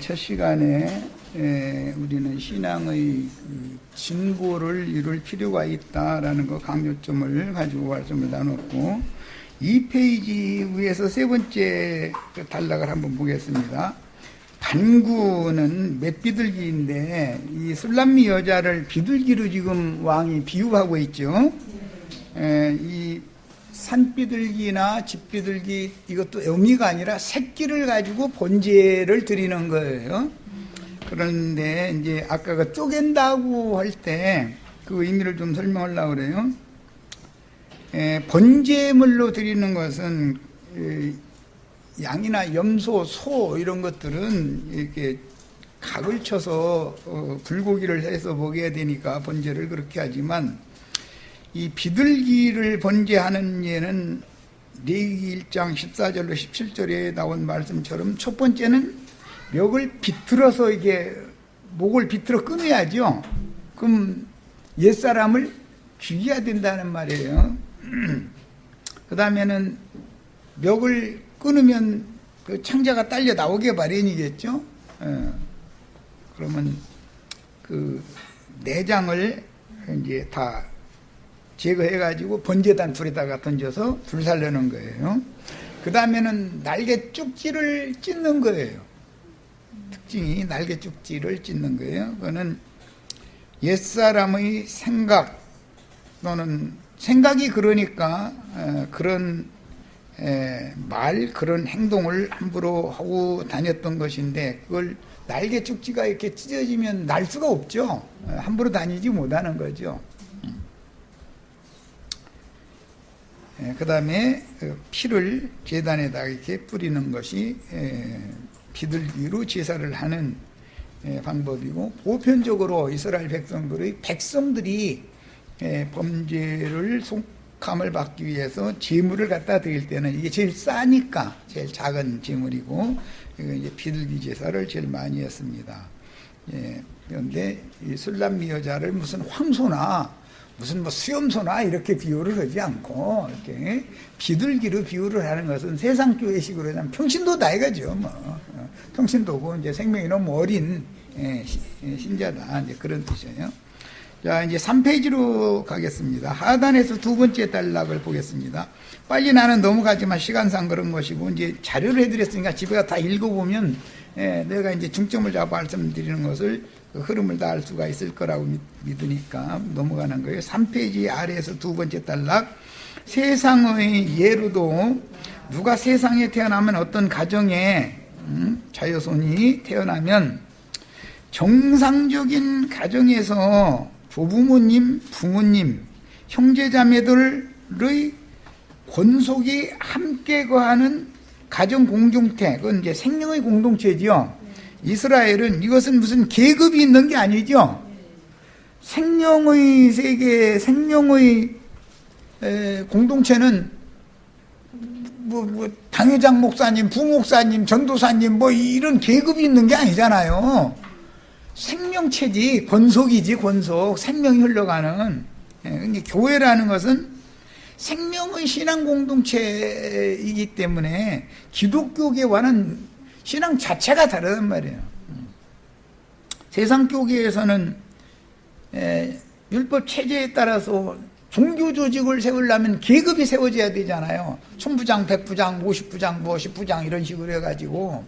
첫 시간에 우리는 신앙의 진보를 이룰 필요가 있다라는 거 강조점을 가지고 말씀을 나눴고, 이 페이지 위에서 세 번째 단락을 한번 보겠습니다. 반구는 맷비둘기인데 이 술람미 여자를 비둘기로 지금 왕이 비유하고 있죠. 이 산비둘기나 집비둘기, 이것도 의미가 아니라 새끼를 가지고 번제를 드리는 거예요. 그런데 이제 아까 그 쪼갠다고 할 때 그 의미를 좀 설명하려고 그래요. 번제물로 드리는 것은 양이나 염소, 소 이런 것들은 이렇게 각을 쳐서 불고기를 해서 먹여야 되니까 번제를 그렇게 하지만, 이 비둘기를 번제하는 예는 레위기 1장 14절로 17절에 나온 말씀처럼 첫 번째는 멱을 비틀어서 이게 목을 비틀어 끊어야죠. 그럼 옛사람을 죽여야 된다는 말이에요. 그 다음에는 멱을 끊으면 그 창자가 딸려 나오게 마련이겠죠. 그러면 그 내장을 이제 다 제거해가지고 번제단 불에다가 던져서 불살려는 거예요. 그 다음에는 날개 쭉지를 찢는 거예요. 특징이 날개 쭉지를 찢는 거예요. 그거는 옛사람의 생각 또는 생각이 그러니까 그런 말, 그런 행동을 함부로 하고 다녔던 것인데, 그걸 날개 쭉지가 이렇게 찢어지면 날 수가 없죠. 함부로 다니지 못하는 거죠. 그 다음에 피를 제단에다 이렇게 뿌리는 것이 비둘기로 제사를 하는 방법이고, 보편적으로 이스라엘 백성들이 범죄를 속함을 받기 위해서 제물을 갖다 드릴 때는 이게 제일 싸니까 제일 작은 제물이고, 이제 비둘기 제사를 제일 많이 했습니다. 그런데 이 술람미 여자를 무슨 황소나 무슨 뭐 수염소나 이렇게 비유를 하지 않고 이렇게 비둘기로 비유를 하는 것은 세상 교회식으로 하면 평신도다 이거죠. 평신도고 이제 생명이 너무 어린 신자다, 이제 그런 뜻이에요. 자, 이제 3페이지로 가겠습니다. 하단에서 두 번째 단락을 보겠습니다. 빨리 나는 넘어가지만 시간상 그런 것이고, 이제 자료를 해드렸으니까 집에 가서 다 읽어보면 내가 이제 중점을 잡아 말씀드리는 것을, 그 흐름을 다 알 수가 있을 거라고 믿으니까 넘어가는 거예요. 3페이지 아래에서 두 번째 단락. 세상의 예로도 누가 세상에 태어나면, 어떤 가정에 자녀손이 태어나면 정상적인 가정에서 조부모님, 부모님, 형제자매들의 권속이 함께 거하는 가정 공동체, 그건 이제 생명의 공동체지요. 이스라엘은 이것은 무슨 계급이 있는 게 아니죠. 생명의 세계, 생명의 공동체는 뭐 당회장 목사님, 부목사님, 전도사님 뭐 이런 계급이 있는 게 아니잖아요. 생명체지, 권속이지, 권속, 생명이 흘러가는. 그러니까 교회라는 것은 생명의 신앙 공동체이기 때문에 기독교계와는 신앙 자체가 다르단 말이에요. 세상 교계에서는 율법 체제에 따라서 종교 조직을 세우려면 계급이 세워져야 되잖아요. 천부장, 백부장, 50부장, 뭐 10부장 이런 식으로 해가지고,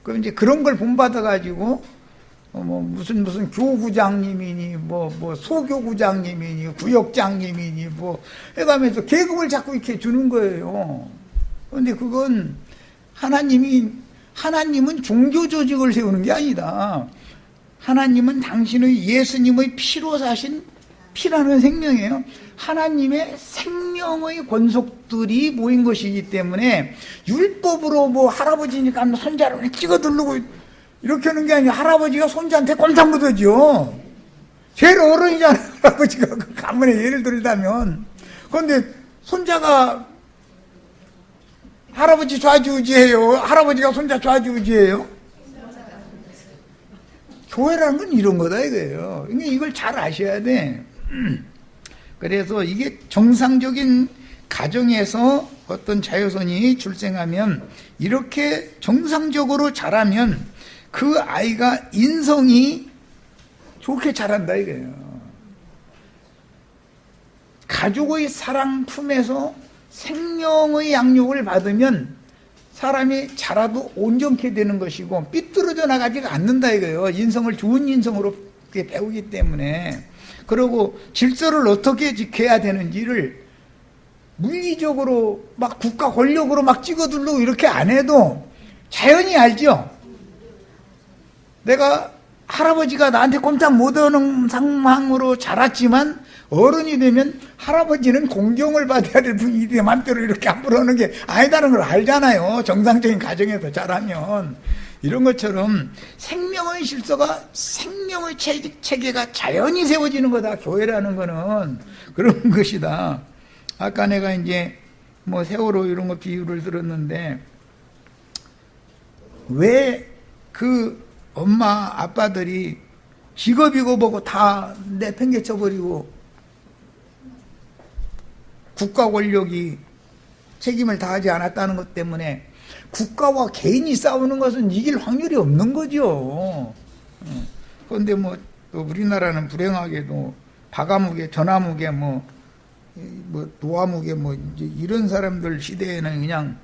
그럼 이제 그런 걸 본받아가지고 뭐 무슨 교구장님이니 뭐 소교구장님이니 구역장님이니 뭐 해가면서 계급을 자꾸 이렇게 주는 거예요. 그런데 그건 하나님은 종교 조직을 세우는 게 아니다. 하나님은 당신의 예수님의 피로 사신 피라는 생명이에요. 하나님의 생명의 권속들이 모인 것이기 때문에 율법으로 뭐 할아버지니까 손자를 찍어 두르고 이렇게 하는 게 아니라 할아버지가 손자한테 꼼짝 못하죠. 제일 어른이잖아요, 할아버지가. 그 가문에 예를 들자면. 그런데 손자가 할아버지 좌지우지해요? 할아버지가 손자 좌지우지해요? 교회라는 건 이런 거다 이거예요. 그러니까 이걸 잘 아셔야 돼. 그래서 이게 정상적인 가정에서 어떤 자녀손이 출생하면, 이렇게 정상적으로 자라면 그 아이가 인성이 좋게 자란다 이거예요. 가족의 사랑 품에서 생명의 양육을 받으면 사람이 자라도 온전케 되는 것이고 삐뚤어져 나가지가 않는다 이거예요. 인성을 좋은 인성으로 배우기 때문에. 그리고 질서를 어떻게 지켜야 되는지를 물리적으로 막 국가 권력으로 막 찍어두려고 이렇게 안 해도 자연히 알죠. 내가 할아버지가 나한테 꼼짝 못하는 상황으로 자랐지만 어른이 되면 할아버지는 공경을 받아야 될 분이 내 맘대로 이렇게 함부로 하는 게 아니다는 걸 알잖아요. 정상적인 가정에서 자라면. 이런 것처럼 생명의 질서가, 생명의 체계가 자연히 세워지는 거다. 교회라는 거는 그런 것이다. 아까 내가 이제 뭐 세월호 이런 거 비유를 들었는데, 왜 그 엄마 아빠들이 직업이고 뭐고 다 내팽개쳐버리고 국가 권력이 책임을 다하지 않았다는 것 때문에 국가와 개인이 싸우는 것은 이길 확률이 없는 거죠. 그런데 뭐 우리나라는 불행하게도 바가무게, 전화무게, 뭐 노아무게, 뭐 이제 이런 사람들 시대에는 그냥,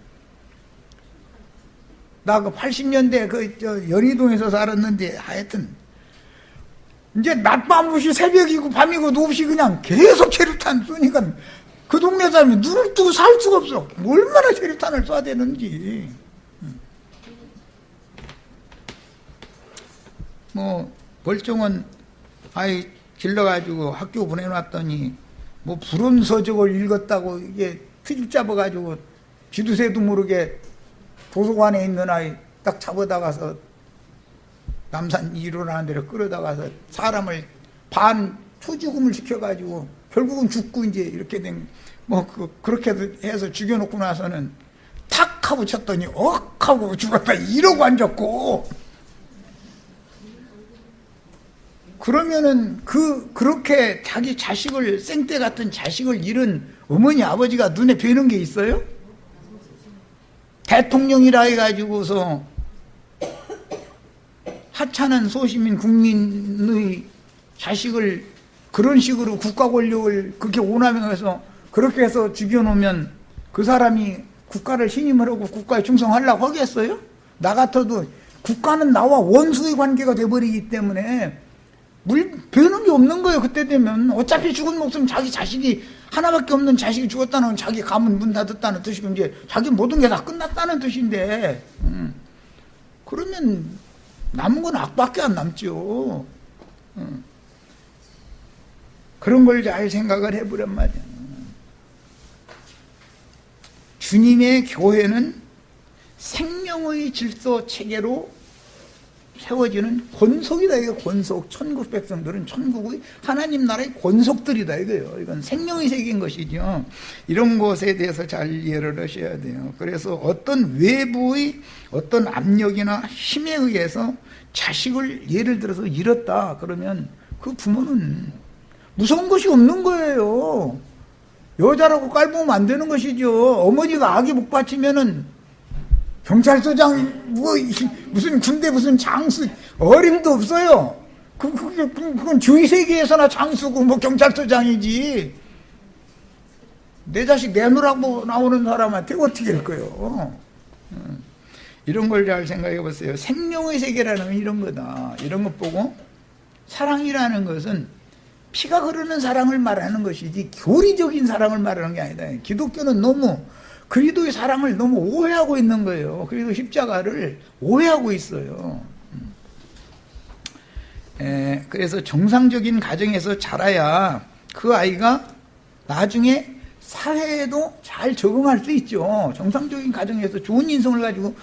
나 그 80년대 연희동에서 살았는데 하여튼 이제 낮밤없이 새벽이고 밤이고 없이 그냥 계속 체류탄 쏘니까 그 동네 사람이 눈을 뜨고 살 수가 없어. 얼마나 체류탄을 쏴야 되는지. 뭐 멀쩡한 아이 길러가지고 학교 보내놨더니 뭐 불운서적을 읽었다고 이게 트집 잡아가지고 쥐두새도 모르게 도서관에 있는 아이 딱 잡아다가서 남산 1호라는 데로 끌어다가서 사람을 반 초죽음을 시켜가지고 결국은 죽고 이제 이렇게 된, 뭐 그렇게 해서 죽여놓고 나서는 탁 하고 쳤더니 억 하고 죽었다 이러고 앉았고. 그러면은 그렇게 자기 자식을, 생떼 같은 자식을 잃은 어머니 아버지가 눈에 뵈는 게 있어요? 대통령이라 해가지고서 하찮은 소시민 국민의 자식을 그런 식으로 국가 권력을 그렇게 오남용해서 그렇게 해서 죽여놓으면 그 사람이 국가를 신임을 하고 국가에 충성하려고 하겠어요? 나 같아도 국가는 나와 원수의 관계가 돼버리기 때문에 배는 게 없는 거예요. 그때 되면 어차피 죽은 목숨, 자기 자식이 하나밖에 없는 자식이 죽었다는, 자기 가문 문 닫았다는 뜻이고 이제 자기 모든 게 다 끝났다는 뜻인데, 그러면 남은 건 악밖에 안 남죠. 그런 걸 잘 생각을 해보란 말이야. 주님의 교회는 생명의 질서 체계로 세워지는 권속이다. 이거 권속. 천국 백성들은 천국의 하나님 나라의 권속들이다 이거예요. 이건 생명의 세계인 것이죠. 이런 것에 대해서 잘 이해를 하셔야 돼요. 그래서 어떤 외부의 어떤 압력이나 힘에 의해서 자식을 예를 들어서 잃었다 그러면 그 부모는 무서운 것이 없는 거예요. 여자라고 깔보면 안 되는 것이죠. 어머니가 아기 못 바치면은 경찰서장, 무슨 군대 무슨 장수, 어림도 없어요. 그건 주의 세계에서나 장수고, 뭐 경찰서장이지. 내 자식 내놓으라고 나오는 사람한테 어떻게 할 거예요? 이런 걸 잘 생각해 보세요. 생명의 세계라는 건 이런 거다. 이런 것 보고, 사랑이라는 것은 피가 흐르는 사랑을 말하는 것이지, 교리적인 사랑을 말하는 게 아니다. 기독교는 너무 그리스도의 사랑을 너무 오해하고 있는 거예요. 그리고 십자가를 오해하고 있어요. 그래서 정상적인 가정에서 자라야 그 아이가 나중에 사회에도 잘 적응할 수 있죠. 정상적인 가정에서 좋은 인성을 가지고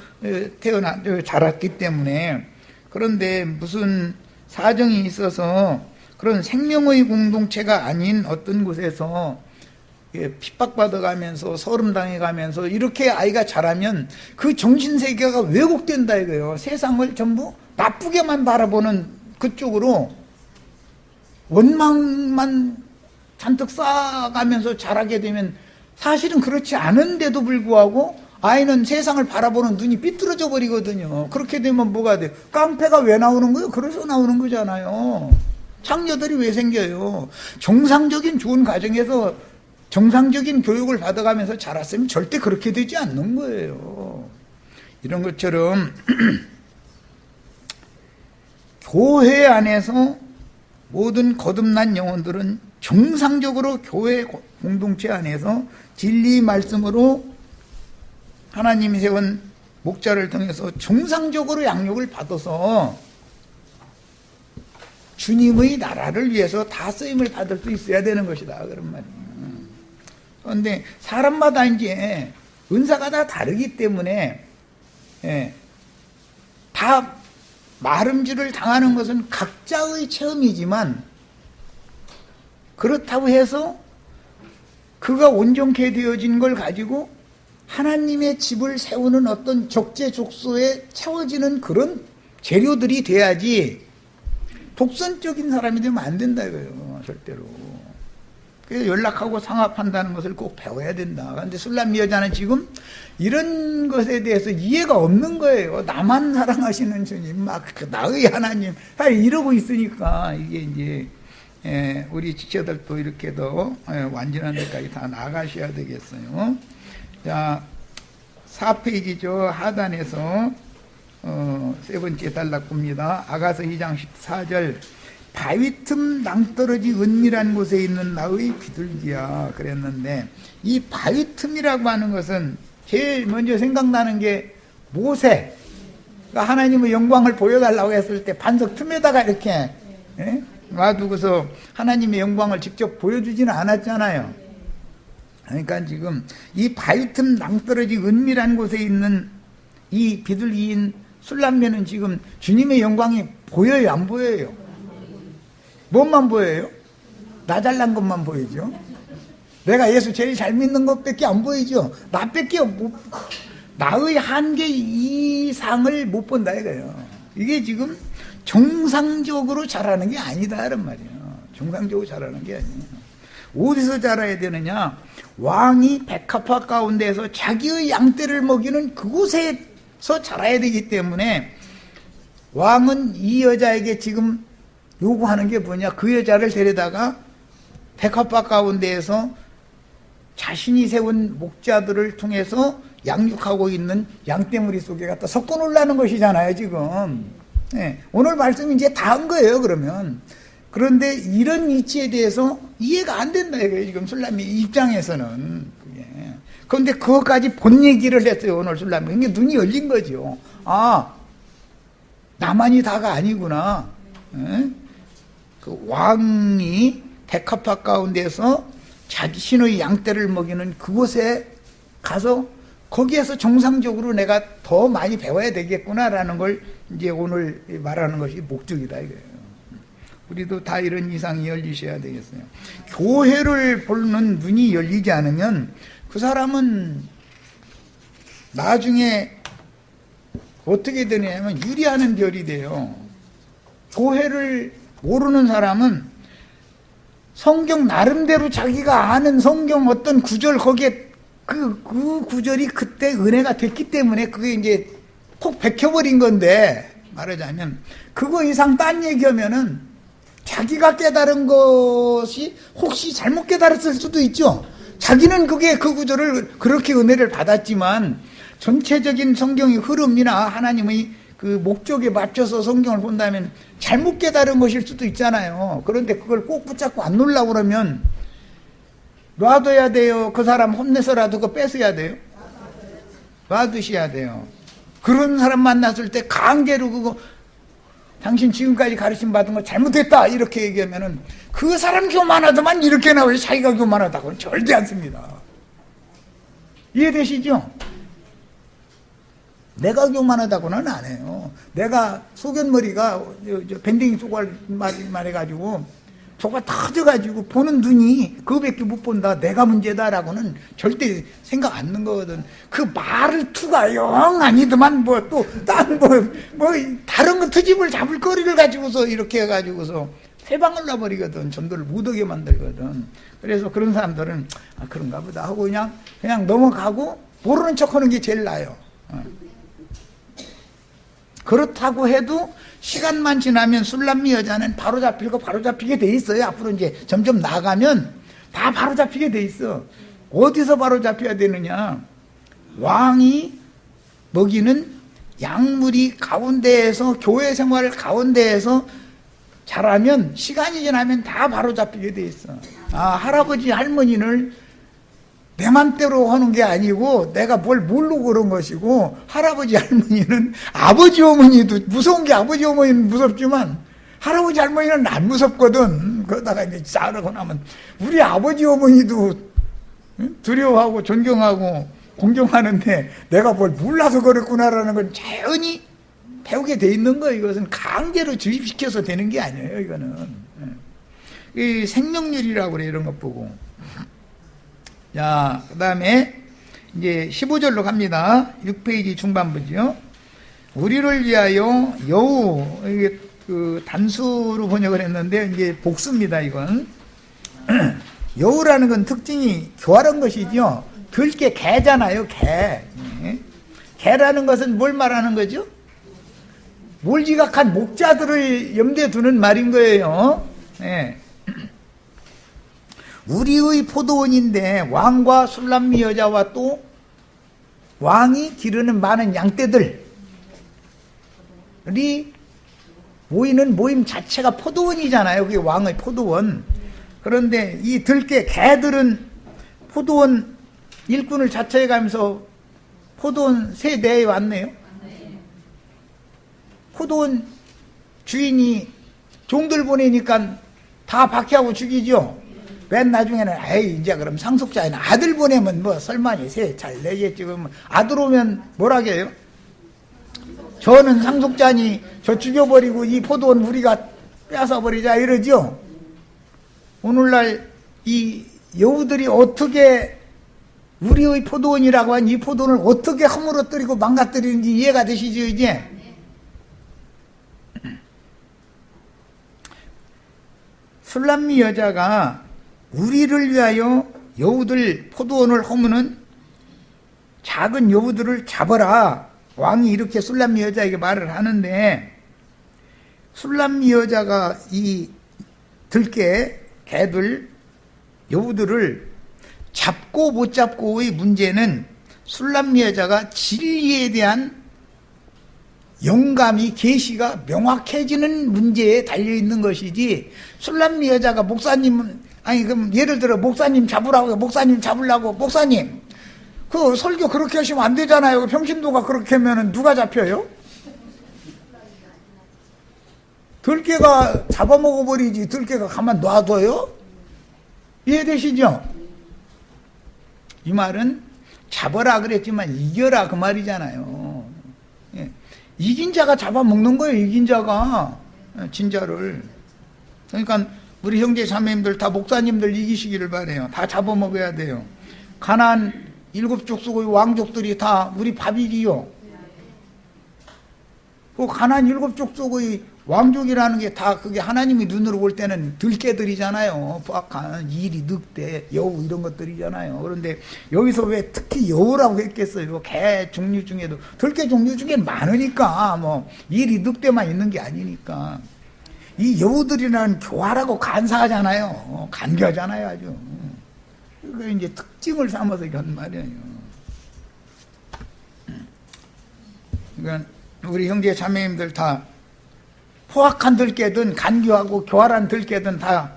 자랐기 때문에. 그런데 무슨 사정이 있어서 그런 생명의 공동체가 아닌 어떤 곳에서 핍박받아가면서 서름당해가면서 이렇게 아이가 자라면 그 정신세계가 왜곡된다 이거예요. 세상을 전부 나쁘게만 바라보는 그쪽으로 원망만 잔뜩 쌓아가면서 자라게 되면 사실은 그렇지 않은데도 불구하고 아이는 세상을 바라보는 눈이 삐뚤어져 버리거든요. 그렇게 되면 뭐가 돼요? 깡패가 왜 나오는 거예요? 그래서 나오는 거잖아요. 창녀들이 왜 생겨요? 정상적인 좋은 가정에서 정상적인 교육을 받아가면서 자랐으면 절대 그렇게 되지 않는 거예요. 이런 것처럼 교회 안에서 모든 거듭난 영혼들은 정상적으로 교회 공동체 안에서 진리 말씀으로 하나님이 세운 목자를 통해서 정상적으로 양육을 받아서 주님의 나라를 위해서 다 쓰임을 받을 수 있어야 되는 것이다, 그런 말이에요. 그런데 사람마다 이제 은사가 다 다르기 때문에 다 마름주를 당하는 것은 각자의 체험이지만, 그렇다고 해서 그가 온전케 되어진 걸 가지고 하나님의 집을 세우는 어떤 적재적소에 채워지는 그런 재료들이 돼야지 독선적인 사람이 되면 안 된다 이거예요, 절대로. 그래서 연락하고 상합한다는 것을 꼭 배워야 된다. 그런데 술람미 여자는 지금 이런 것에 대해서 이해가 없는 거예요. 나만 사랑하시는 주님, 막 나의 하나님, 이러고 있으니까 이게 이제 우리 지체들도 이렇게 더 완전한 데까지 다 나가셔야 되겠어요. 자, 4페이지죠. 하단에서 세 번째 단락봅니다. 아가서 2장 14절. 바위 틈 낭떠러지 은밀한 곳에 있는 나의 비둘기야, 그랬는데, 이 바위 틈이라고 하는 것은 제일 먼저 생각나는 게 모세. 그러니까 하나님의 영광을 보여달라고 했을 때 반석 틈에다가 이렇게 놔두고서 하나님의 영광을 직접 보여주지는 않았잖아요. 그러니까 지금 이 바위 틈 낭떠러지 은밀한 곳에 있는 이 비둘기인 술람매는 지금 주님의 영광이 보여요, 안 보여요? 뭔만 보여요? 나 잘난 것만 보이죠. 내가 예수 제일 잘 믿는 것밖에 안 보이죠. 나밖에 나의 한계 이상을 못 본다 이거예요. 이게 지금 정상적으로 자라는 게 아니다 이런 말이에요. 정상적으로 자라는 게 아니에요. 어디서 자라야 되느냐? 왕이 백합화 가운데서 자기의 양떼를 먹이는 그곳에서 자라야 되기 때문에, 왕은 이 여자에게 지금 요구하는 게 뭐냐? 그 여자를 데려다가 백합화 가운데에서 자신이 세운 목자들을 통해서 양육하고 있는 양떼무리 속에 갖다 섞어 놓으라는 것이잖아요, 지금. 오늘 말씀이 이제 다 한 거예요, 그러면. 그런데 이런 이치에 대해서 이해가 안 된다, 이거예요, 지금 술람미 입장에서는. 그런데 그것까지 본 얘기를 했어요, 오늘 술람미. 이게 눈이 열린 거죠. 아, 나만이 다가 아니구나. 그 왕이 백합화 가운데서 자신의 양떼를 먹이는 그곳에 가서 거기에서 정상적으로 내가 더 많이 배워야 되겠구나라는 걸 이제 오늘 말하는 것이 목적이다 이거예요. 우리도 다 이런 이상이 열리셔야 되겠어요. 교회를 보는 눈이 열리지 않으면 그 사람은 나중에 어떻게 되냐면 유리하는 별이 돼요. 교회를 모르는 사람은 성경 나름대로 자기가 아는 성경 어떤 구절, 거기에 그 구절이 그때 은혜가 됐기 때문에 그게 이제 콕 박혀버린 건데, 말하자면 그거 이상 딴 얘기하면은 자기가 깨달은 것이 혹시 잘못 깨달았을 수도 있죠. 자기는 그게 그 구절을 그렇게 은혜를 받았지만 전체적인 성경의 흐름이나 하나님의 그 목적에 맞춰서 성경을 본다면 잘못 깨달은 것일 수도 있잖아요. 그런데 그걸 꼭 붙잡고 안 놓으려고 그러면 놔둬야 돼요? 그 사람 혼내서라도 그거 뺏어야 돼요? 놔두셔야 돼요. 그런 사람 만났을 때 강제로 그거 당신 지금까지 가르침 받은 거 잘못했다 이렇게 얘기하면은 그 사람 교만하더만 이렇게 나오지 자기가 교만하다고는 절대 않습니다. 이해되시죠? 내가 교만하다고는 안 해요. 내가 소견머리가 밴댕이 소갈 말해가지고 속아 터져가지고 보는 눈이 그거밖에 못 본다, 내가 문제다라고는 절대 생각 안 는 거거든. 그 말을 투가 영 아니더만 뭐 또 딴 뭐 다른 거 트집을 잡을 거리를 가지고서 이렇게 해가지고서 회방을 놔버리거든. 전도를 못하게 만들거든. 그래서 그런 사람들은 아 그런가 보다 하고 그냥 넘어가고 모르는 척하는 게 제일 나아요. 그렇다고 해도 시간만 지나면 술람미 여자는 바로 잡히고 바로 잡히게 돼 있어요. 앞으로 이제 점점 나가면 다 바로 잡히게 돼 있어. 어디서 바로 잡혀야 되느냐? 왕이 먹이는 약물이 가운데에서, 교회 생활 가운데에서 잘하면 시간이 지나면 다 바로 잡히게 돼 있어. 할아버지 할머니를 내 맘대로 하는 게 아니고 내가 뭘 모르고 그런 것이고, 할아버지 할머니는, 아버지 어머니도 무서운 게, 아버지 어머니는 무섭지만 할아버지 할머니는 안 무섭거든. 그러다가 이제 자르고 나면 우리 아버지 어머니도 두려워하고 존경하고 공경하는데 내가 뭘 몰라서 그랬구나라는 건 자연히 배우게 돼 있는 거예요. 이것은 강제로 주입시켜서 되는 게 아니에요. 이거는 이 생명률이라고 그래. 이런 것 보고. 자, 그 다음에 이제 15절로 갑니다. 6페이지 중반부죠. 우리를 위하여 여우, 이게 그 단수로 번역을 했는데 이게 복수입니다. 이건 여우라는 건 특징이 교활한 것이죠. 들깨 개잖아요. 개. 개라는 것은 뭘 말하는 거죠? 몰지각한 목자들을 염두에 두는 말인 거예요. 네. 우리의 포도원인데 왕과 술람미 여자와 또 왕이 기르는 많은 양떼들이 모이는 모임 자체가 포도원이잖아요. 그게 왕의 포도원. 그런데 이 들깨 개들은 포도원 일꾼을 자처해 가면서 포도원 세대에 왔네요. 포도원 주인이 종들 보내니까 다 박해하고 죽이죠. 맨 나중에는 에이 이제 그럼 상속자에는 아들 보내면 뭐 설마니 새 잘 내겠지. 그러면 아들 오면 뭐라고 해요? 저는 상속자니 저 죽여버리고 이 포도원 우리가 뺏어버리자 이러죠. 오늘날 이 여우들이 어떻게 우리의 포도원이라고 한 이 포도원을 어떻게 허물어뜨리고 망가뜨리는지 이해가 되시죠 이제? 술람미 여자가 우리를 위하여 여우들 포도원을 허무는 작은 여우들을 잡아라. 왕이 이렇게 술람미 여자에게 말을 하는데, 술람미 여자가 이 들깨 개들 여우들을 잡고 못 잡고의 문제는 술람미 여자가 진리에 대한 영감이 계시가 명확해지는 문제에 달려있는 것이지, 술람미 여자가 목사님은 아니 그럼 예를 들어 목사님 잡으라고, 목사님 잡으려고, 목사님 그 설교 그렇게 하시면 안 되잖아요. 평신도가 그렇게 하면 누가 잡혀요? 들깨가 잡아먹어버리지 들깨가 가만 놔둬요? 이해되시죠? 이 말은 잡아라 그랬지만 이겨라 그 말이잖아요. 예. 이긴 자가 잡아먹는 거예요. 이긴 자가 진자를. 그러니까 우리 형제 자매님들 다 목사님들 이기시기를 바래요. 다 잡아먹어야 돼요. 가나안 7족속의 왕족들이 다 우리 밥이지요. 그 가나안 7족속의 왕족이라는 게 다 그게 하나님이 눈으로 볼 때는 들깨들이잖아요. 부악한 이리, 늑대, 여우 이런 것들이잖아요. 그런데 여기서 왜 특히 여우라고 했겠어요? 개 종류 중에도 들깨 종류 중에 많으니까 뭐 이리, 늑대만 있는 게 아니니까. 이 여우들이라는 교활하고 간사하잖아요. 간교하잖아요, 아주. 그게 이제 특징을 삼아서 한 말이에요. 그러니까 우리 형제 자매님들 다 포악한 들깨든 간교하고 교활한 들깨든 다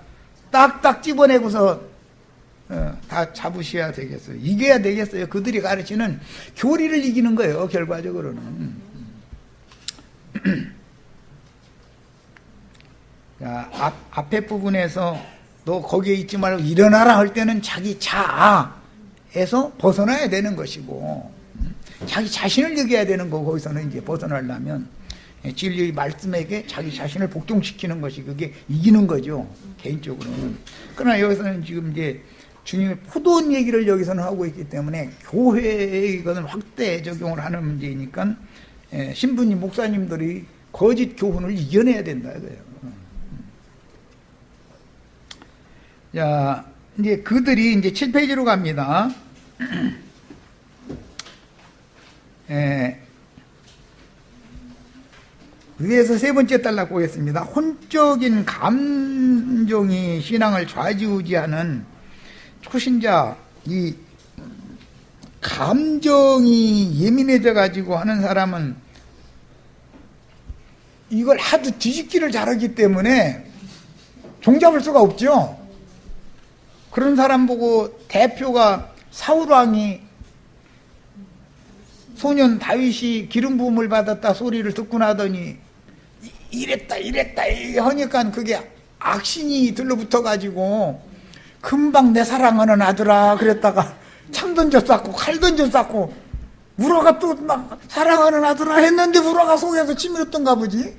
딱딱 집어내고서 다 잡으셔야 되겠어요. 이겨야 되겠어요. 그들이 가르치는 교리를 이기는 거예요, 결과적으로는. 자, 앞에 부분에서 너 거기에 있지 말고 일어나라 할 때는 자기 자아에서 벗어나야 되는 것이고, 자기 자신을 여겨야 되는 거. 거기서는 이제 벗어나려면 진리의 말씀에게 자기 자신을 복종시키는 것이 그게 이기는 거죠, 개인적으로는. 그러나 여기서는 지금 이제 주님의 포도원 얘기를 여기서는 하고 있기 때문에 교회에 이거는 확대 적용을 하는 문제이니까 신부님 목사님들이 거짓 교훈을 이겨내야 된다 이거예요. 자, 이제 그들이 이제 7페이지로 갑니다. 위에서 세 번째 단락 보겠습니다. 혼적인 감정이 신앙을 좌지우지하는 초신자, 이 감정이 예민해져 가지고 하는 사람은 이걸 하도 뒤집기를 잘하기 때문에 종잡을 수가 없죠. 그런 사람 보고 대표가 사울왕이 소년 다윗이 기름 부음을 받았다 소리를 듣고 나더니 이랬다 하니까 그게 악신이 들러붙어 가지고 금방 내 사랑하는 아들아 그랬다가 창 던져 쐈고 칼 던져 쐈고 우라가 또 막 사랑하는 아들아 했는데 우라가 속에서 치밀었던가 보지.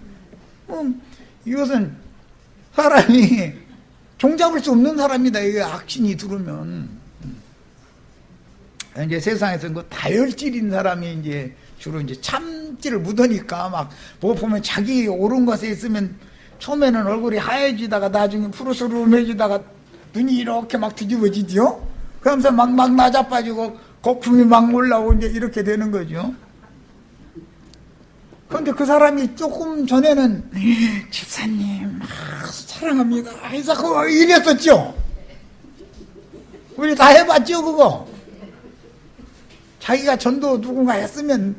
이것은 사람이 종잡을 수 없는 사람이다. 이게 악신이 들으면. 이제 세상에서 그 다혈질인 사람이 이제 주로 이제 참기를 묻으니까 막 뭐 보면 자기 옳은 것에 있으면 처음에는 얼굴이 하얘지다가 나중에 푸르스름해지다가 눈이 이렇게 막 뒤집어지죠. 그러면서 막 낮아빠지고 거품이 막 올라오고 이제 이렇게 되는 거죠. 그런데 그 사람이 조금 전에는 집사님 사랑합니다 자꾸 이랬었죠. 우리 다 해봤죠 그거. 자기가 전도 누군가 했으면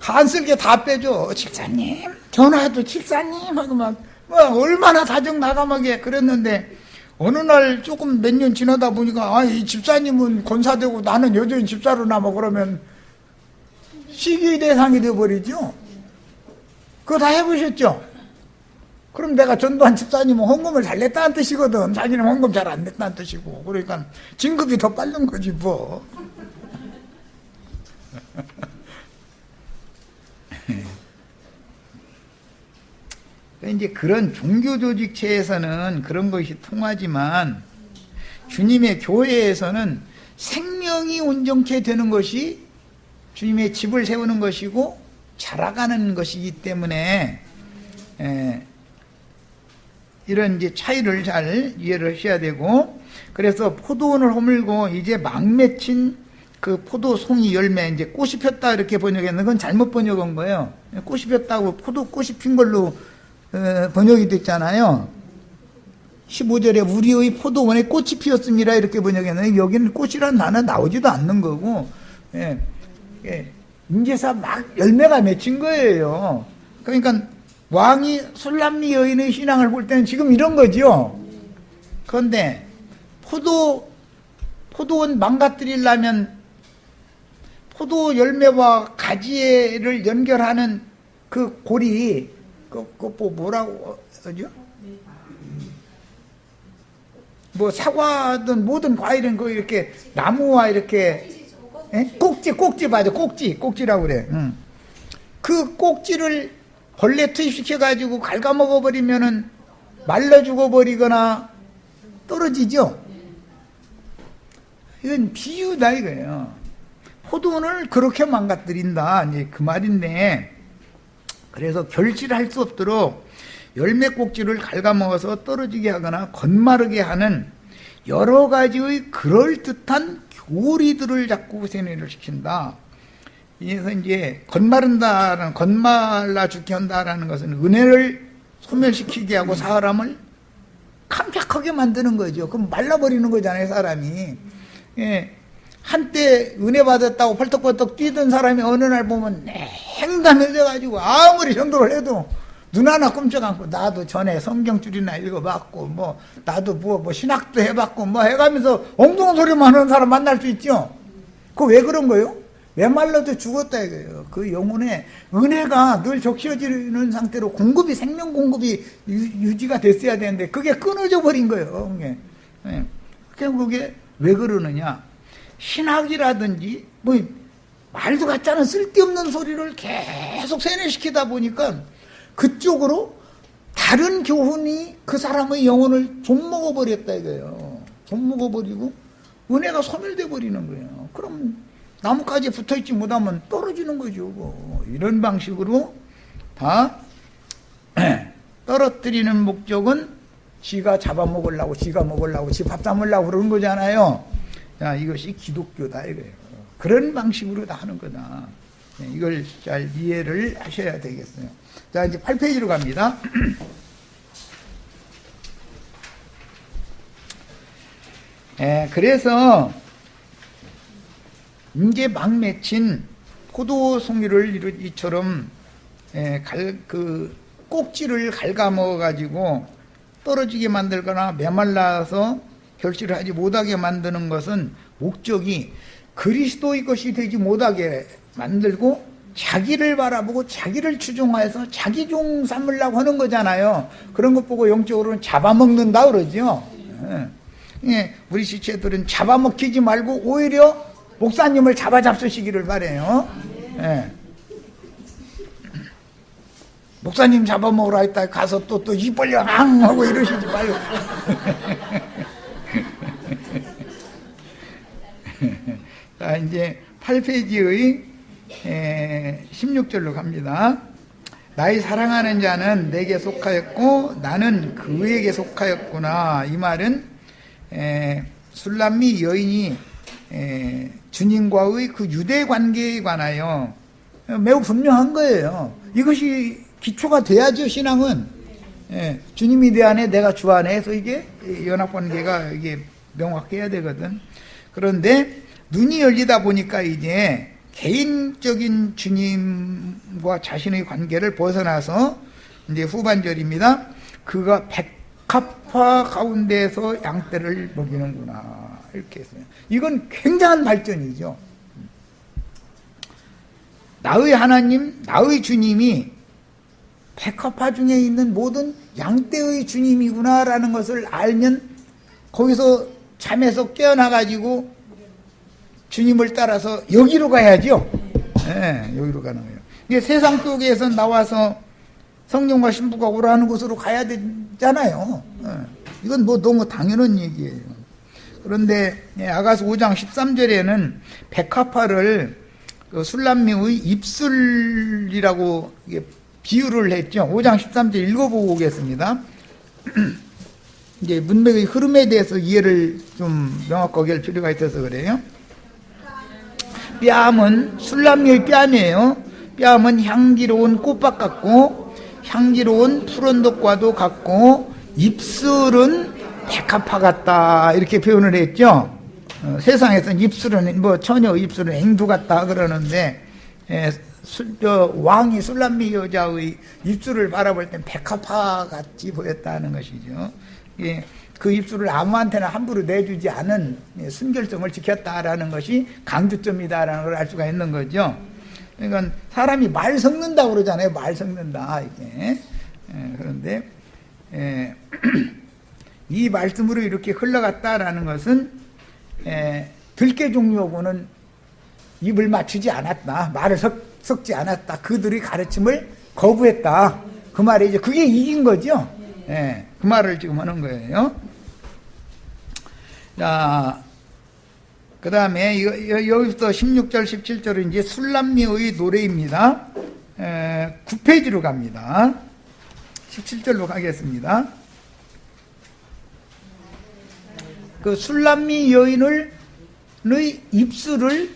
간쓸게 다 빼줘. 집사님 전화해도 집사님 하고 막 얼마나 다정다감하게 그랬는데 어느 날 조금 몇 년 지나다 보니까 이 집사님은 권사되고 나는 여전히 집사로 남아 그러면 시기 대상이 되어버리죠. 그거 다 해보셨죠? 그럼 내가 전도한 집사님은 헌금을 잘 냈다는 뜻이거든. 자기는 헌금 잘 안 냈다는 뜻이고. 그러니까 진급이 더 빠른 거지 뭐. 이제 그런 종교 조직체에서는 그런 것이 통하지만 주님의 교회에서는 생명이 온전케 되는 것이 주님의 집을 세우는 것이고 자라가는 것이기 때문에 이런 이제 차이를 잘 이해를 하셔야 되고, 그래서 포도원을 허물고 이제 막 맺힌 그 포도송이 열매, 이제 꽃이 폈다 이렇게 번역했는데 그건 잘못 번역한 거예요. 꽃이 폈다고 포도꽃이 핀 걸로 번역이 됐잖아요. 15절에 우리의 포도원에 꽃이 피었습니다 이렇게 번역했는데 여기는 꽃이란 단어 나오지도 않는 거고, 인제사 막 열매가 맺힌 거예요. 그러니까 왕이 술람미 여인의 신앙을 볼 때는 지금 이런 거죠. 그런데 포도원 망가뜨리려면 포도 열매와 가지를 연결하는 그 고리, 뭐라고 하죠? 뭐 사과든 모든 과일은 그 이렇게 나무와 이렇게 꼭지 맞아. 꼭지라고 그래. 그 꼭지를 벌레 투입시켜 가지고 갉아먹어 버리면은 말라 죽어 버리거나 떨어지죠. 이건 비유다 이거예요. 포도원을 그렇게 망가뜨린다 이제 그 말인데, 그래서 결실할 수 없도록 열매 꼭지를 갉아먹어서 떨어지게 하거나 겉마르게 하는 여러 가지의 그럴듯한 교리들을 자꾸 세뇌를 시킨다. 그래서 이제 겉말라 죽게 한다라는 것은 은혜를 소멸시키게 하고 사람을 캄팍하게 만드는 거죠. 그럼 말라버리는 거잖아요, 사람이. 한때 은혜 받았다고 펄떡펄떡 뛰던 사람이 어느 날 보면 냉담해져가지고 아무리 전도를 해도 눈 하나 끔찍 않고, 나도 전에 성경줄이나 읽어봤고 뭐 나도 뭐 신학도 해봤고 뭐 해가면서 엉뚱한 소리만 하는 사람 만날 수 있죠. 그거 왜 그런 거예요? 메말라도 죽었다 이거예요. 그 영혼에 은혜가 늘 적셔지는 상태로 생명 공급이 유지가 됐어야 되는데 그게 끊어져 버린 거예요. 그게 왜 그러느냐? 신학이라든지 뭐 말도 같지 않은 쓸데없는 소리를 계속 세뇌시키다 보니까 그쪽으로 다른 교훈이 그 사람의 영혼을 좀먹어버렸다 이거예요. 좀먹어버리고 은혜가 소멸돼 버리는 거예요. 그럼 나뭇가지에 붙어있지 못하면 떨어지는 거죠. 이런 방식으로 다 떨어뜨리는 목적은 지가 잡아먹으려고, 지가 먹으려고, 지 밥 담으려고 그러는 거잖아요. 자, 이것이 기독교다 이거예요. 그런 방식으로 다 하는 거다. 이걸 잘 이해를 하셔야 되겠어요. 자, 이제 8페이지로 갑니다. 그래서 이제 막 맺힌 포도 송이를 이처럼 꼭지를 갉아먹어 가지고 떨어지게 만들거나 메말라서 결실을 하지 못하게 만드는 것은 목적이 그리스도의 것이 되지 못하게 만들고 자기를 바라보고 자기를 추종하여서 자기 종 삼으려고 하는 거잖아요. 그런 것 보고 영적으로는 잡아먹는다 그러죠. 우리 지체들은 잡아먹히지 말고 오히려 목사님을 잡아잡수시기를 바래요. 목사님 잡아먹으라 했다 가서 또 입 벌려 앙 하고 이러시지 말고. 자, 이제 8페이지의 16절로 갑니다. 나의 사랑하는 자는 내게 속하였고 나는 그에게 속하였구나. 이 말은 술람미 여인이 주님과의 그 유대 관계에 관하여 매우 분명한 거예요. 이것이 기초가 돼야죠, 신앙은. 주님이 내 안에 내가 주 안에 해서 이게 연합관계가 이게 명확해야 되거든. 그런데 눈이 열리다 보니까 이제 개인적인 주님과 자신의 관계를 벗어나서 이제 후반절입니다. 그가 백합화 가운데서 양떼를 먹이는구나. 이렇게 했어요. 이건 굉장한 발전이죠. 나의 하나님, 나의 주님이 백합화 중에 있는 모든 양떼의 주님이구나라는 것을 알면 거기서 잠에서 깨어나가지고 주님을 따라서 여기로 가야죠. 여기로 가는 거예요. 이게 세상 속에서 나와서 성령과 신부가 오라는 곳으로 가야 되잖아요. 이건 뭐 너무 당연한 얘기예요. 그런데 아가서 5장 13절에는 백합화를 술람미의 입술이라고 비유를 했죠. 5장 13절 읽어보고 오겠습니다. 이제 문맥의 흐름에 대해서 이해를 좀 명확하게 할 필요가 있어서 그래요. 뺨은 술람미의 뺨이에요. 뺨은 향기로운 꽃밭 같고 향기로운 푸른 독과도 같고 입술은 백합화 같다 이렇게 표현을 했죠. 세상에서는 입술은 뭐 처녀 입술은 앵두 같다 그러는데 왕이 술람미 여자의 입술을 바라볼 땐 백합화 같이 보였다는 것이죠. 그 입술을 아무한테나 함부로 내주지 않은 순결성을 지켰다라는 것이 강조점이다라는 걸 알 수가 있는 거죠. 그러니까 사람이 말 섞는다 그러잖아요. 말 섞는다 이게. 그런데 이 말씀으로 이렇게 흘러갔다라는 것은 들깨 종류하고는 입을 맞추지 않았다. 말을 섞지 않았다. 그들의 가르침을 거부했다. 그 말이죠. 그게 이긴 거죠. 그 말을 지금 하는 거예요. 자, 그 다음에 여기부터 16절, 17절은 이제 술람미의 노래입니다. 9페이지로 갑니다. 17절로 가겠습니다. 그 술람미 여인의 입술을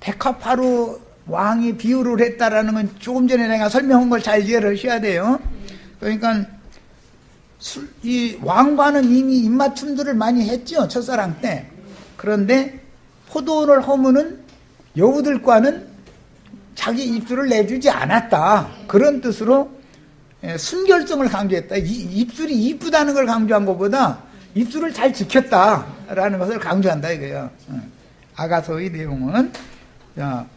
백합화로 왕이 비유를 했다라는 건 조금 전에 내가 설명한 걸 잘 이해를 하셔야 돼요. 그러니까 이 왕과는 이미 입맞춤들을 많이 했죠, 첫사랑 때. 그런데 포도원을 허무는 여우들과는 자기 입술을 내주지 않았다. 그런 뜻으로 순결성을 강조했다. 입술이 이쁘다는 걸 강조한 것보다 입술을 잘 지켰다라는 것을 강조한다 이거예요. 아가서의 내용은 자,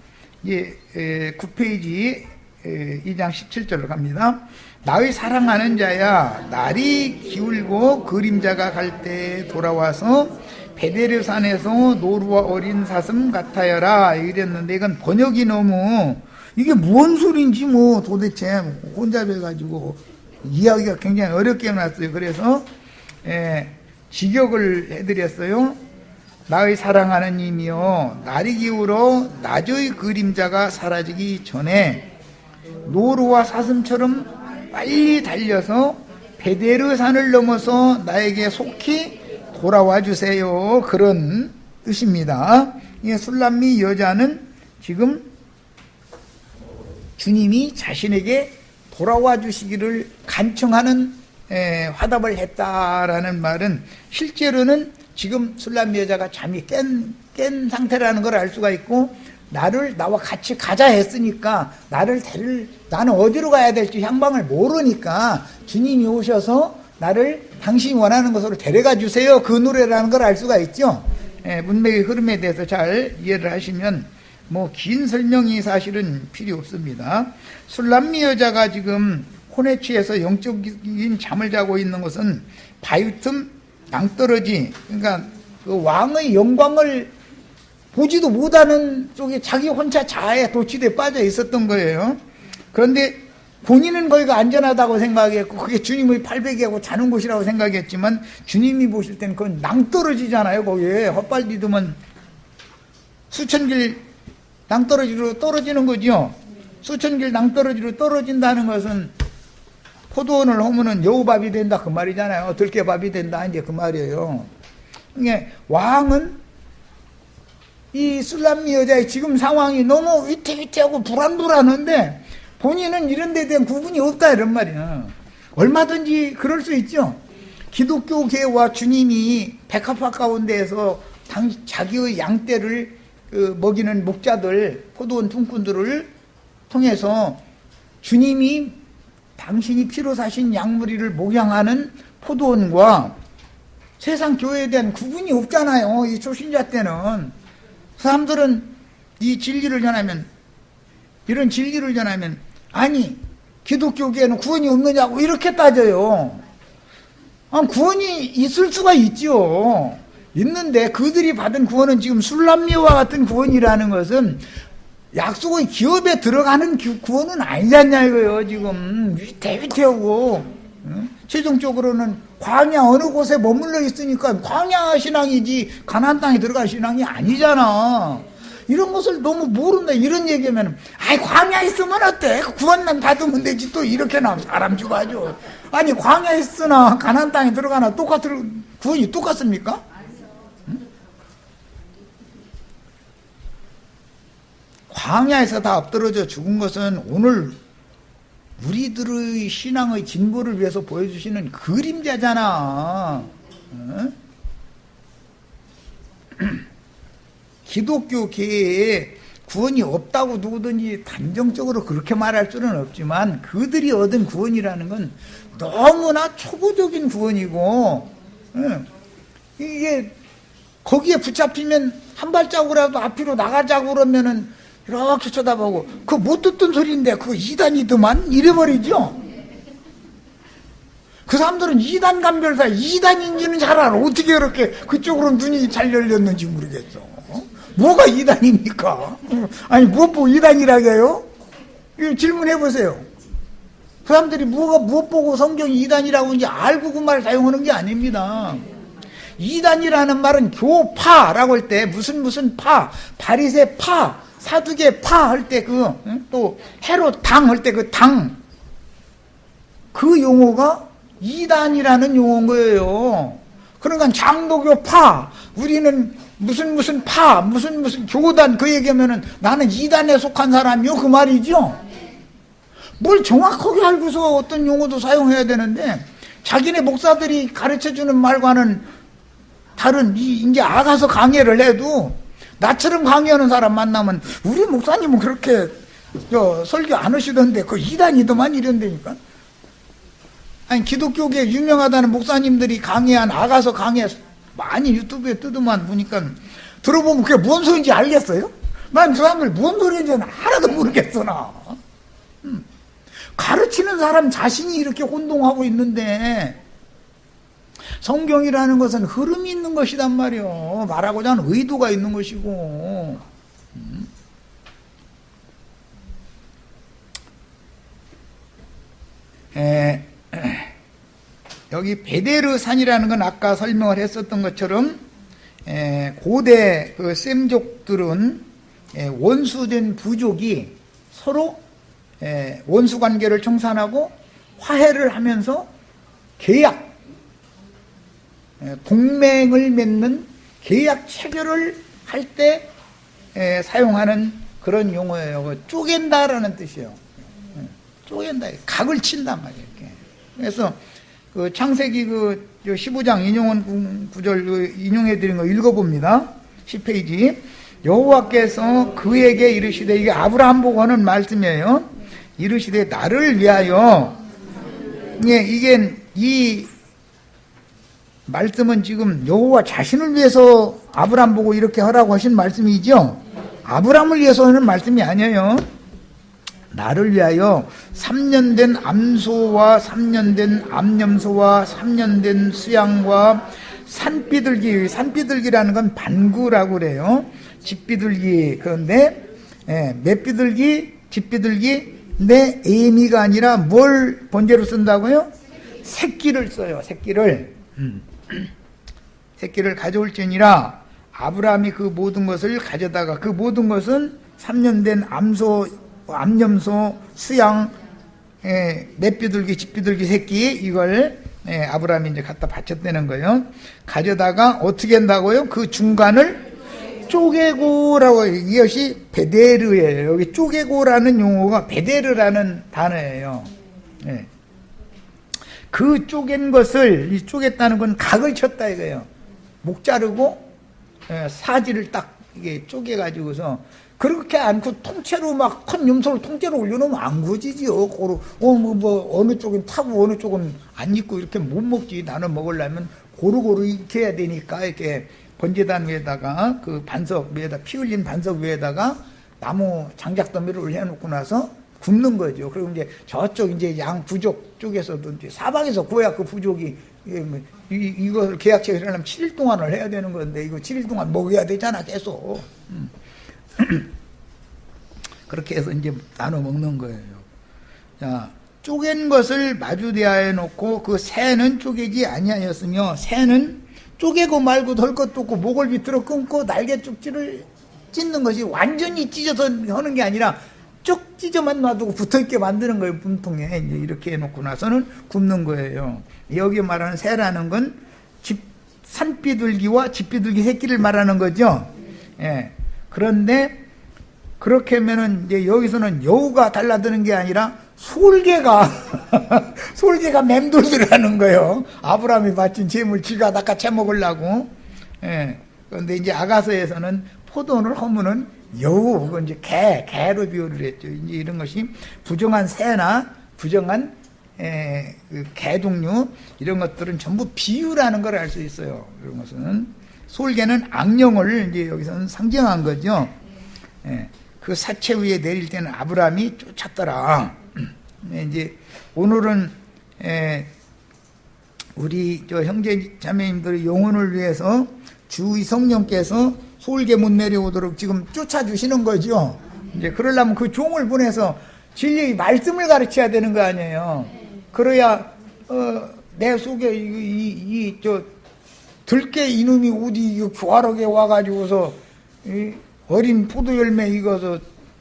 9페이지 2장 17절로 갑니다. 나의 사랑하는 자야, 날이 기울고 그림자가 갈 때 돌아와서 베데르산에서 노루와 어린 사슴 같아여라 이랬는데 이건 번역이 너무 이게 무슨 소리인지 뭐 도대체 혼잡해가지고 이야기가 굉장히 어렵게 해놨어요. 그래서 직역을 해드렸어요. 나의 사랑하는 님이여, 날이 기울어 낮의 그림자가 사라지기 전에 노루와 사슴처럼 빨리 달려서 베데르산을 넘어서 나에게 속히 돌아와 주세요. 그런 뜻입니다. 이 술람미 여자는 지금 주님이 자신에게 돌아와 주시기를 간청하는 화답을 했다라는 말은 실제로는 지금 술람 여자가 잠이 깬 상태라는 걸 알 수가 있고, 나와 같이 가자 했으니까 나는 어디로 가야 될지 향방을 모르니까 주님이 오셔서 나를 당신이 원하는 곳으로 데려가 주세요, 그 노래라는 걸 알 수가 있죠. 문맥의 흐름에 대해서 잘 이해를 하시면 뭐 긴 설명이 사실은 필요 없습니다. 술람미 여자가 지금 혼에 취해서 영적인 잠을 자고 있는 것은 바위 틈 낭떠러지, 그러니까 그 왕의 영광을 보지도 못하는 쪽에 자기 혼자 자아에 도취돼 빠져 있었던 거예요. 그런데 본인은 거기가 안전하다고 생각했고 그게 주님의 팔베개하고 자는 곳이라고 생각했지만 주님이 보실 때는 그건 낭떠러지잖아요. 거기에 헛발 디디면 수천 길 낭떠러지로 떨어지는 거죠. 수천 길 낭떠러지로 떨어진다는 것은 포도원을 허무는 여우밥이 된다 그 말이잖아요. 들깨밥이 된다 이제 그 말이에요. 그러니까 왕은 이 술람미 여자의 지금 상황이 너무 위태위태하고 불안불안한데 본인은 이런 데에 대한 구분이 없다 이런 말이야. 얼마든지 그럴 수 있죠. 기독교계와 주님이 백합화 가운데에서 자기의 양떼를 먹이는 목자들, 포도원 퉁꾼들을 통해서 주님이 당신이 피로 사신 양무리를 목양하는 포도원과 세상 교회에 대한 구분이 없잖아요. 이 초신자 때는. 사람들은 이 진리를 전하면, 이런 진리를 전하면, 아니 기독교계에는 구원이 없느냐고 이렇게 따져요. 구원이 있을 수가 있죠. 있는데 그들이 받은 구원은 지금 술람미와 같은 구원이라는 것은 약속의 기업에 들어가는 구원은 아니잖냐 이거예요. 지금 위태위태하고 최종적으로는 광야 어느 곳에 머물러 있으니까 광야 신앙이지 가나안 땅에 들어갈 신앙이 아니잖아. 이런 것을 너무 모른다. 이런 얘기하면 아이 광야에 있으면 어때? 구원만 받으면 되지. 또 이렇게나 사람 주고 하죠. 아니 광야에 있으나 가나안 땅에 들어가나 구원이 똑같습니까? 응? 광야에서 다 엎드러져 죽은 것은 오늘 우리들의 신앙의 진보를 위해서 보여주시는 그림자잖아. 응? 기독교계에 구원이 없다고 누구든지 단정적으로 그렇게 말할 수는 없지만 그들이 얻은 구원이라는 건 너무나 초보적인 구원이고, 이게 거기에 붙잡히면 한 발자국이라도 앞으로 나가자고 그러면은 이렇게 쳐다보고 그거 못 듣던 소리인데 그거 이단이더만 이래버리죠. 그 사람들은 이단 감별사 이단인지는 잘 알아. 어떻게 그렇게 그쪽으로 눈이 잘 열렸는지 모르겠어. 뭐가 이단입니까? 아니 무엇 보고 이단이라고 해요? 질문해 보세요. 그 사람들이 무엇 보고 성경이 이단이라고 하는지 알고 그 말을 사용하는 게 아닙니다. 이단이라는 말은 교파라고 할 때 무슨 파, 바리새 파, 사두개 파 할 때 또 헤롯 당 할 때 그 당, 그 용어가 이단이라는 용어인 거예요. 그러니까 장로교 파, 우리는 무슨 파, 무슨 교단 그 얘기하면은 나는 이단에 속한 사람이요 그 말이죠. 뭘 정확하게 알고서 어떤 용어도 사용해야 되는데 자기네 목사들이 가르쳐주는 말과는 다른 이제 아가서 강의를 해도 나처럼 강의하는 사람 만나면 우리 목사님은 그렇게 설교 안 하시던데 그 이단이더만 이런다니까. 아니 기독교계 유명하다는 목사님들이 강의한 아가서 강의 많이 유튜브에 뜨더만 보니까 들어보면 그게 뭔 소리인지 알겠어요? 난 그 사람들 뭔 소리인지는 하나도 모르겠어 나. 가르치는 사람 자신이 이렇게 혼동하고 있는데 성경이라는 것은 흐름이 있는 것이단 말이요. 말하고자 하는 의도가 있는 것이고. 여기 베데르 산이라는 건 아까 설명을 했었던 것처럼 고대 그 셈족들은 원수된 부족이 서로 원수 관계를 청산하고 화해를 하면서 계약, 동맹을 맺는 계약 체결을 할 때 사용하는 그런 용어예요. 쪼갠다라는 뜻이에요. 쪼갠다. 각을 친단 말이에요. 이렇게. 그래서 그 창세기 그 15장 인용한 구절 인용해 드린 거 읽어봅니다. 10페이지. 여호와께서 그에게 이르시되, 이게 아브라함 보고 하는 말씀이에요. 이르시되 나를 위하여. 예, 이게 이 말씀은 지금 여호와 자신을 위해서 아브라함 보고 이렇게 하라고 하신 말씀이죠. 아브라함을 위해서 하는 말씀이 아니에요. 나를 위하여 3년 된 암소와 3년 된 암염소와 3년 된 수양과 산비둘기, 산비둘기라는 건 반구라고 그래요. 집비둘기. 그런데 맷비둘기, 집비둘기. 근데 애미가 아니라 뭘 번제로 쓴다고요? 새끼를 써요. 새끼를. 새끼를 가져올지니라. 아브라함이 그 모든 것을 가져다가, 그 모든 것은 3년 된 암소, 암염소, 수양, 맷비둘기, 집비둘기 새끼, 이걸 아브라함이 이제 갖다 바쳤다는 거예요. 가져다가 어떻게 한다고요? 그 중간을 쪼개고라고. 이것이 베데르예요. 여기 쪼개고라는 용어가 베데르라는 단어예요. 그 쪼갠 것을, 이 쪼갰다는 건 각을 쳤다 이거예요. 목 자르고 사지를 딱 이게 쪼개가지고서, 그렇게 않고 통째로 막 큰 염소를 통째로 올려놓으면 안 구워지지요. 어느 쪽은 타고 어느 쪽은 안 익고 이렇게 못 먹지. 나는 먹으려면 고루고루 익혀야 되니까 이렇게 번제단 위에다가 그 반석 위에다, 피 흘린 반석 위에다가 나무 장작더미를 해놓고 나서 굽는 거죠. 그리고 이제 저쪽 이제 양 부족 쪽에서도 이제 사방에서 구워야 그 부족이, 이걸 계약체에 하려면 7일 동안을 해야 되는 건데, 이거 7일 동안 먹어야 되잖아, 계속. 그렇게 해서 이제 나눠 먹는 거예요. 자, 쪼갠 것을 마주대하여 놓고 그 새는 쪼개지 아니하였으며, 새는 쪼개고 말고 덜 것도 없고 목을 비틀어 끊고 날개 쪽지를 찢는 것이, 완전히 찢어서 하는 게 아니라 쭉 찢어만 놔두고 붙어있게 만드는 거예요. 분통에 이제 이렇게 해놓고 나서는 굽는 거예요. 여기 말하는 새라는 건 산비둘기와 집비둘기 새끼를 말하는 거죠. 그런데 그렇게 하면은 이제 여기서는 여우가 달라드는 게 아니라 솔개가 솔개가 맴돌더라는 거예요. 아브라함이 바친 재물 지가 낚아채 먹으려고. 그런데 이제 아가서에서는 포도원을 허무는 여우, 그건 이제 개로 비유를 했죠. 이제 이런 것이 부정한 새나 부정한 그 개 종류, 이런 것들은 전부 비유라는 걸 알 수 있어요. 이런 것은 솔개는 악령을 이제 여기서는 상징한 거죠. 그 사체 위에 내릴 때는 아브라함이 쫓았더라. 이제 오늘은 우리 저 형제 자매님들의 영혼을 위해서 주 성령께서 솔개 못 내려오도록 지금 쫓아주시는 거죠. 이제 그러려면 그 종을 보내서 진리의 말씀을 가르쳐야 되는 거 아니에요. 그래야 내 속에 저 들깨 이놈이 어디 교활하게 와가지고서 어린 포도 열매 이거서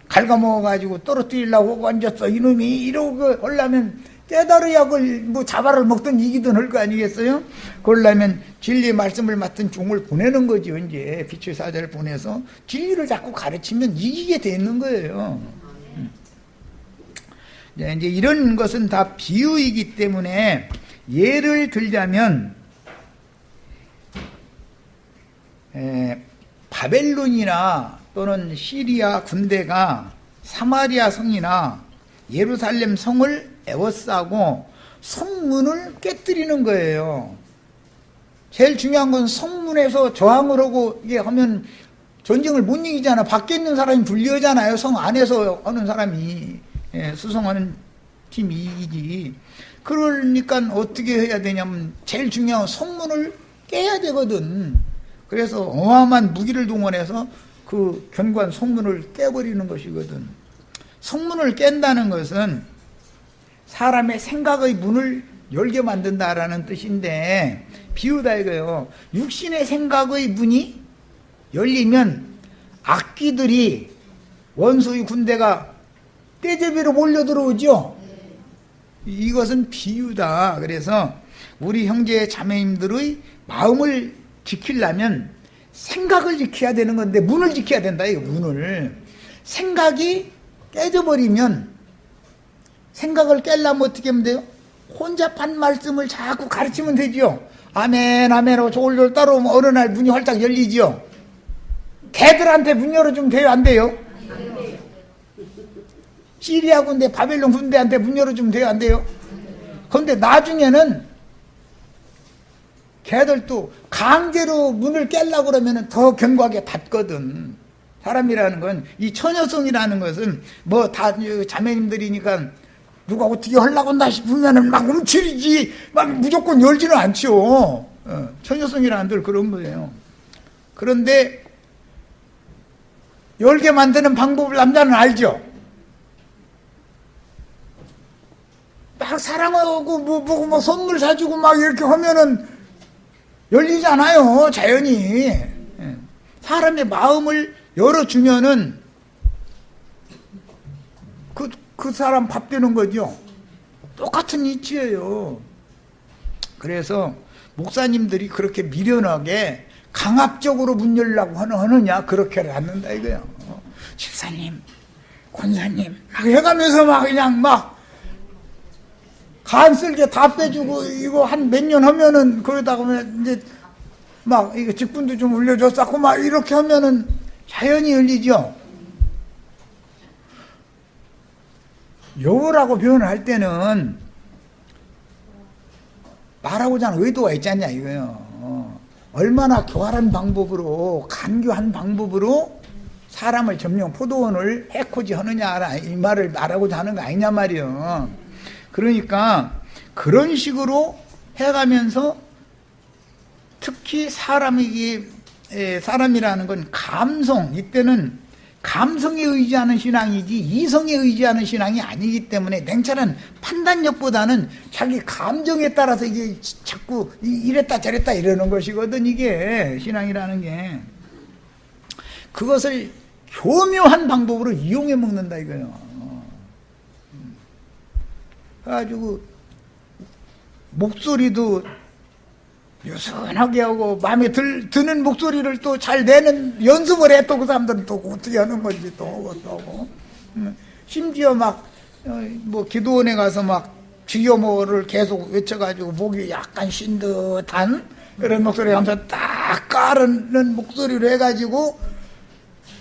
갉아먹어가지고 떨어뜨리려고 앉았어. 이놈이 이러고 하려면 깨달아야 그걸 뭐 자발을 먹든 이기든 할 거 아니겠어요? 그러려면 진리 말씀을 맡은 종을 보내는 거죠. 이제 빛의 사자를 보내서 진리를 자꾸 가르치면 이기게 되는 거예요. 이제 이런 것은 다 비유이기 때문에 예를 들자면 바벨론이나 또는 시리아 군대가 사마리아 성이나 예루살렘 성을 에워싸고 성문을 깨뜨리는 거예요. 제일 중요한 건 성문에서 저항을 하고 이게 하면 전쟁을 못 이기잖아. 밖에 있는 사람이 불리하잖아요. 성 안에서 하는 사람이 수성하는 팀이 이기지. 그러니까 어떻게 해야 되냐면 제일 중요한 성문을 깨야 되거든. 그래서 어마어마한 무기를 동원해서 그 견고한 성문을 깨버리는 것이거든. 성문을 깬다는 것은 사람의 생각의 문을 열게 만든다라는 뜻인데, 비유다 이거예요. 육신의 생각의 문이 열리면 악귀들이, 원수의 군대가 떼제비로 몰려들어오죠. 이것은 비유다. 그래서 우리 형제 자매님들의 마음을 지키려면 생각을 지켜야 되는 건데 문을 지켜야 된다. 이거 문을. 생각이 깨져버리면 생각을 깨려면 어떻게 하면 돼요? 혼자 판 말씀을 자꾸 가르치면 되죠. 아멘 아멘하고 졸졸 따라오면 어느 날 문이 활짝 열리죠. 걔들한테 문 열어주면 돼요 안 돼요? 시리아 군대 바벨론 군대한테 문 열어주면 돼요 안 돼요? 그런데 나중에는 걔들도 강제로 문을 깨려고 그러면 더 견고하게 닫거든. 사람이라는 건, 이 처녀성이라는 것은 뭐 다 자매님들이니까 누가 어떻게 하려고 한다 싶으면은 막 움츠리지 막 무조건 열지는 않죠. 처녀성이라는 들 그런 거예요. 그런데 열게 만드는 방법을 남자는 알죠. 막 사랑하고 뭐 선물 사주고 막 이렇게 하면은 열리잖아요, 자연히. 사람의 마음을 열어주면은 그 사람 밥 되는 거죠. 똑같은 이치예요. 그래서 목사님들이 그렇게 미련하게 강압적으로 문 열려고 하느냐, 그렇게를 않는다 이거예요. 집사님, 권사님, 막 해가면서 막 그냥 막 간쓸게 다 빼주고 이거 한 몇 년 하면은 그러다가 이제 막 이거 직분도 좀 올려줬었고 막 이렇게 하면은 자연히 열리죠. 여우라고 표현을 할 때는 말하고자 하는 의도가 있지 않냐 이거예요. 얼마나 교활한 방법으로, 간교한 방법으로 사람을 점령 포도원을 해코지 하느냐 이 말을 말하고자 하는 거 아니냐 말이에요. 그러니까 그런 식으로 해가면서 특히 사람이라는 건 감성, 이때는 감성에 의지하는 신앙이지 이성에 의지하는 신앙이 아니기 때문에 냉철한 판단력보다는 자기 감정에 따라서 이게 자꾸 이랬다 저랬다 이러는 것이거든. 이게 신앙이라는 게 그것을 교묘한 방법으로 이용해 먹는다 이거예요. 그래가지고 목소리도 유순하게 하고 마음에 드는 목소리를 또 잘 내는 연습을 해. 또 그 사람들은 또 어떻게 하는 건지 또 하고 심지어 막 뭐 기도원에 가서 막 주여 뭐를 계속 외쳐가지고 목이 약간 쉰 듯한 그런 목소리 하면서 딱 까르는 목소리로 해가지고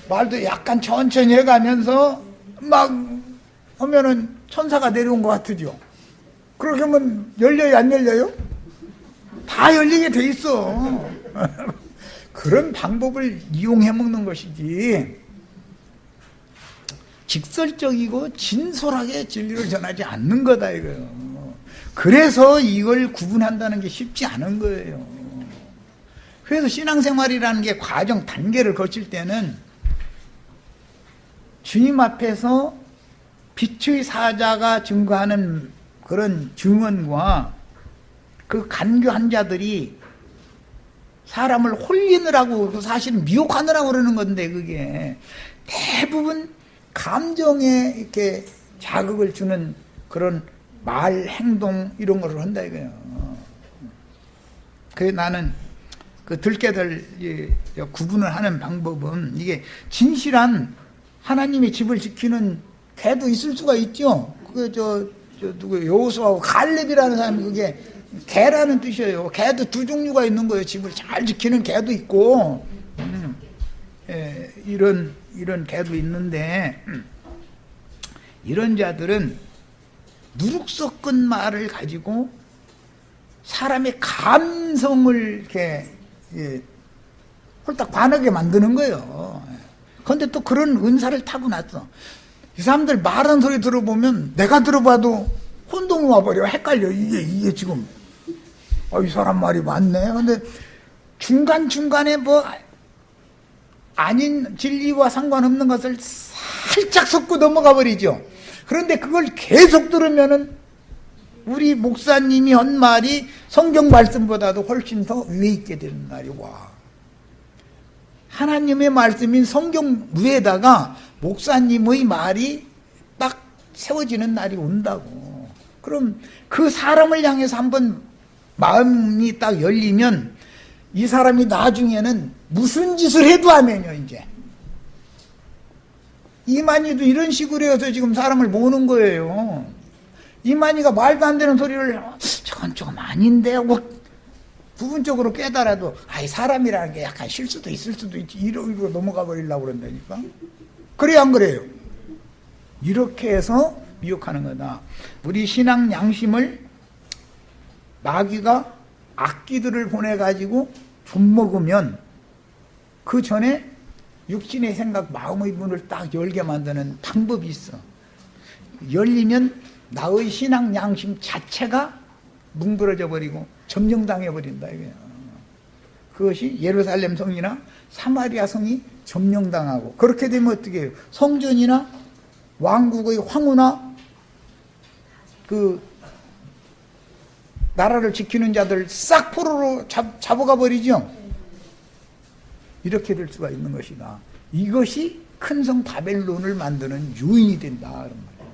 말도 약간 천천히 해가면서 막 하면은 천사가 내려온 것 같으죠. 그렇게 하면 열려요 안 열려요? 다 열리게 돼 있어. 그런 방법을 이용해 먹는 것이지 직설적이고 진솔하게 진리를 전하지 않는 거다 이거예요. 그래서 이걸 구분한다는 게 쉽지 않은 거예요. 그래서 신앙생활이라는 게 과정 단계를 거칠 때는 주님 앞에서 빛의 사자가 증거하는 그런 증언과 그 간교한 자들이 사람을 홀리느라고 사실은 미혹하느라고 그러는 건데 그게 대부분 감정에 이렇게 자극을 주는 그런 말, 행동 이런 거를 한다 이거예요. 그래서 나는 그 들깨들 구분을 하는 방법은 이게 진실한 하나님의 집을 지키는 개도 있을 수가 있죠. 그게 누구 여호수아하고 갈렙이라는 사람이 그게 개라는 뜻이에요. 개도 두 종류가 있는 거예요. 집을 잘 지키는 개도 있고 이런 개도 있는데 이런 자들은 누룩 섞은 말을 가지고 사람의 감성을 이렇게 홀딱 반하게 만드는 거예요. 그런데 또 그런 은사를 타고났어. 이 사람들 말하는 소리 들어보면 내가 들어봐도 혼동이 와버려. 헷갈려. 이게 지금 이 사람 말이 맞네. 근데 중간중간에 뭐 아닌 진리와 상관없는 것을 살짝 섞고 넘어가 버리죠. 그런데 그걸 계속 들으면은 우리 목사님이 한 말이 성경 말씀보다도 훨씬 더 위에 있게 되는 날이 와. 하나님의 말씀인 성경 위에다가 목사님의 말이 딱 세워지는 날이 온다고. 그럼 그 사람을 향해서 한번 마음이 딱 열리면 이 사람이 나중에는 무슨 짓을 해도 하면요, 이제. 이만희도 이런 식으로 해서 지금 사람을 모으는 거예요. 이만희가 말도 안 되는 소리를 저건 좀 아닌데 하고 부분적으로 깨달아도 아이 사람이라는 게 약간 실수도 있을 수도 있지 이러고 넘어가 버리려고 그런다니까. 그래요 안 그래요? 이렇게 해서 미혹하는 거다. 우리 신앙 양심을 마귀가 악기들을 보내가지고 좀 먹으면 그 전에 육신의 생각 마음의 문을 딱 열게 만드는 방법이 있어. 열리면 나의 신앙 양심 자체가 뭉그러져 버리고 점령당해 버린다 이거야. 그것이 예루살렘 성이나 사마리아 성이 점령당하고, 그렇게 되면 어떻게 해요? 성전이나 왕국의 황후나 그 나라를 지키는 자들 싹 포로로 잡아가 버리죠. 이렇게 될 수가 있는 것이다. 이것이 큰 성 바벨론을 만드는 요인이 된다 그런 말이에요.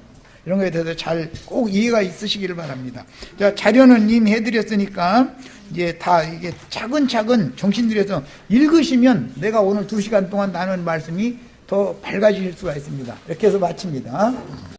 이런 거에 대해서 잘 꼭 이해가 있으시기를 바랍니다. 자, 자료는 이미 해드렸으니까 이제 다 이게 차근차근 정신 들여서 읽으시면 내가 오늘 2시간 동안 나눈 말씀이 더 밝아질 수가 있습니다. 이렇게 해서 마칩니다.